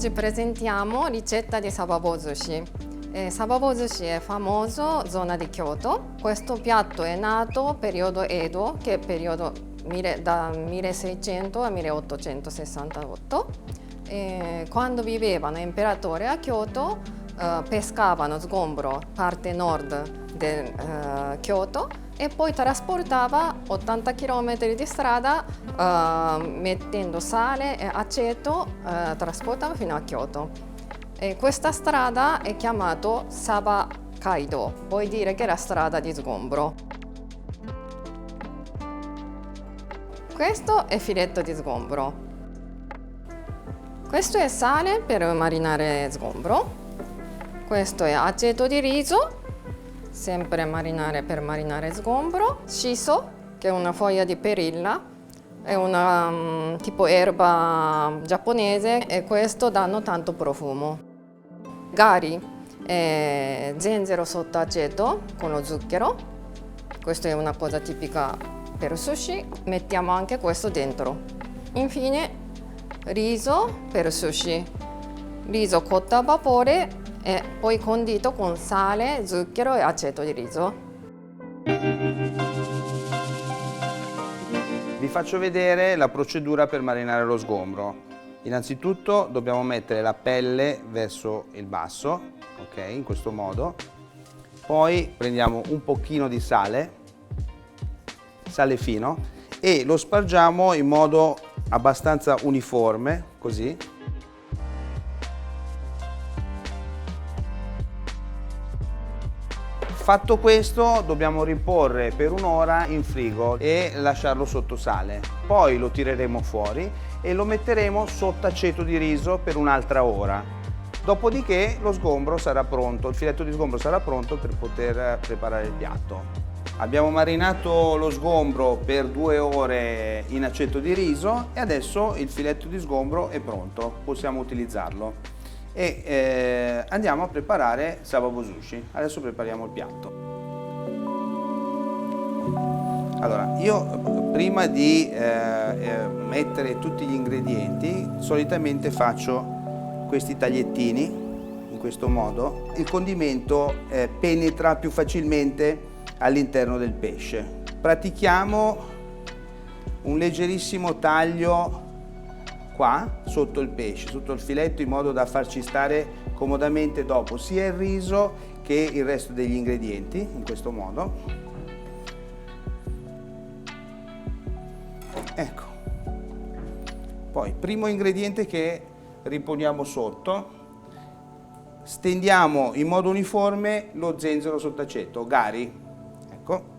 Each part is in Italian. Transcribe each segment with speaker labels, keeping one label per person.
Speaker 1: Oggi presentiamo ricetta di Sababo Sushi. Sababo Sushi è famoso zona di Kyoto. Questo piatto è nato periodo Edo, che è periodo da 1600 a 1868. Quando vivevano imperatore a Kyoto, pescavano sgombro parte nord di Kyoto e poi trasportava 80 km di strada mettendo sale e aceto, trasportava fino a Kyoto. E questa strada è chiamata Saba Kaido, vuol dire che è la strada di sgombro. Questo è filetto di sgombro. Questo è sale per marinare sgombro. Questo è aceto di riso, sempre per marinare sgombro. Shiso, che è una foglia di perilla, è una tipo erba giapponese e questo danno tanto profumo. Gari, zenzero sotto aceto con lo zucchero. Questa è una cosa tipica per sushi, mettiamo anche questo dentro. Infine riso per sushi, riso cotto a vapore e poi condito con sale, zucchero e aceto di riso.
Speaker 2: Vi faccio vedere la procedura per marinare lo sgombro. Innanzitutto dobbiamo mettere la pelle verso il basso, ok, in questo modo. Poi prendiamo un pochino di sale fino, e lo spargiamo in modo abbastanza uniforme, così. Fatto questo, dobbiamo riporre per un'ora in frigo e lasciarlo sotto sale. Poi lo tireremo fuori e lo metteremo sotto aceto di riso per un'altra ora. Dopodiché lo sgombro sarà pronto, il filetto di sgombro sarà pronto per poter preparare il piatto. Abbiamo marinato lo sgombro per 2 ore in aceto di riso e adesso il filetto di sgombro è pronto, possiamo utilizzarlo. E andiamo a preparare Sababo Sushi. Adesso prepariamo il piatto. Allora, io prima di mettere tutti gli ingredienti solitamente faccio questi tagliettini in questo modo. Il condimento penetra più facilmente all'interno del pesce. Pratichiamo un leggerissimo taglio qua sotto il pesce, sotto il filetto, in modo da farci stare comodamente dopo sia il riso che il resto degli ingredienti, in questo modo. Ecco. Poi, primo ingrediente che riponiamo sotto, stendiamo in modo uniforme lo zenzero sott'aceto, gari, ecco,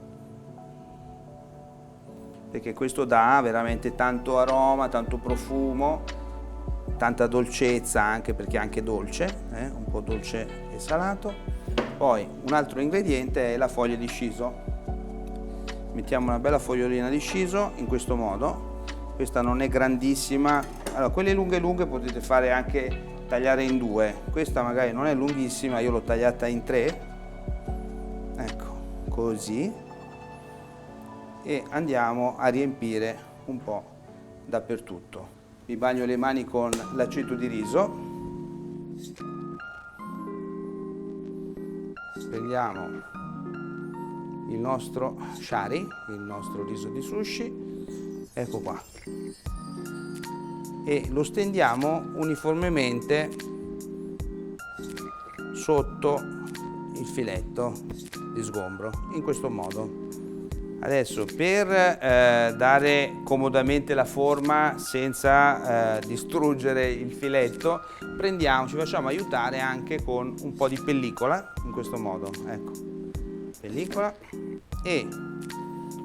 Speaker 2: perché questo dà veramente tanto aroma, tanto profumo, tanta dolcezza anche, perché è anche dolce, un po' dolce e salato. Poi un altro ingrediente è la foglia di shiso. Mettiamo una bella fogliolina di shiso in questo modo. Questa non è grandissima, allora quelle lunghe potete fare anche tagliare in 2, questa magari non è lunghissima, io l'ho tagliata in 3, ecco, così. E andiamo a riempire un po' dappertutto. Mi bagno le mani con l'aceto di riso. Prendiamo il nostro shari, il nostro riso di sushi, ecco qua, e lo stendiamo uniformemente sotto il filetto di sgombro, in questo modo. Adesso, per dare comodamente la forma senza distruggere il filetto, ci facciamo aiutare anche con un po' di pellicola, in questo modo, ecco, pellicola, e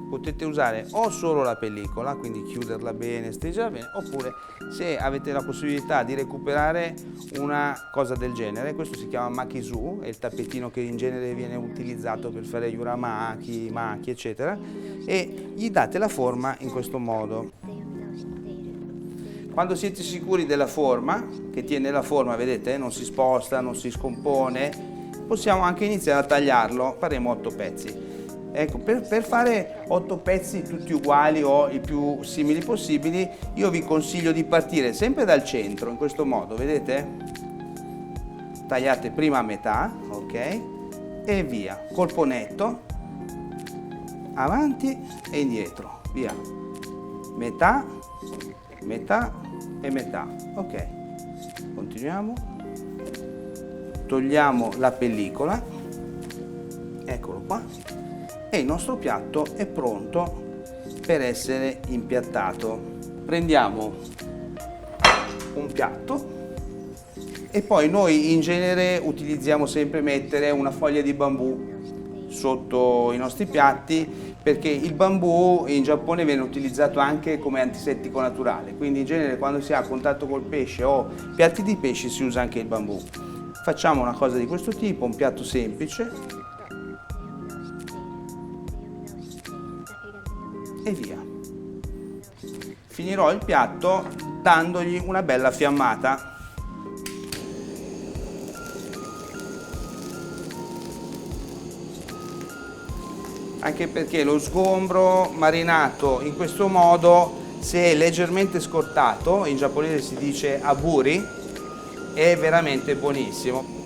Speaker 2: potete usare o solo la pellicola, quindi chiuderla bene, stringerla bene, oppure se avete la possibilità di recuperare una cosa del genere, questo si chiama makisu, è il tappetino che in genere viene utilizzato per fare gli uramaki, maki, eccetera, e gli date la forma in questo modo. Quando siete sicuri della forma, che tiene la forma, vedete, non si sposta, non si scompone, possiamo anche iniziare a tagliarlo, faremo 8 pezzi. Ecco, per fare 8 pezzi tutti uguali o i più simili possibili, io vi consiglio di partire sempre dal centro, in questo modo, vedete? Tagliate prima a metà, ok? E via, colpo netto, avanti e indietro, via. Metà, metà e metà, ok. Continuiamo. Togliamo la pellicola, eccolo qua, e il nostro piatto è pronto per essere impiattato. Prendiamo un piatto e poi noi in genere utilizziamo sempre mettere una foglia di bambù sotto i nostri piatti, perché il bambù in Giappone viene utilizzato anche come antisettico naturale, quindi in genere quando si ha contatto col pesce o piatti di pesce si usa anche il bambù. Facciamo una cosa di questo tipo, un piatto semplice e via. Finirò il piatto dandogli una bella fiammata. Anche perché lo sgombro marinato in questo modo, se è leggermente scortato, in giapponese si dice aburi, è veramente buonissimo.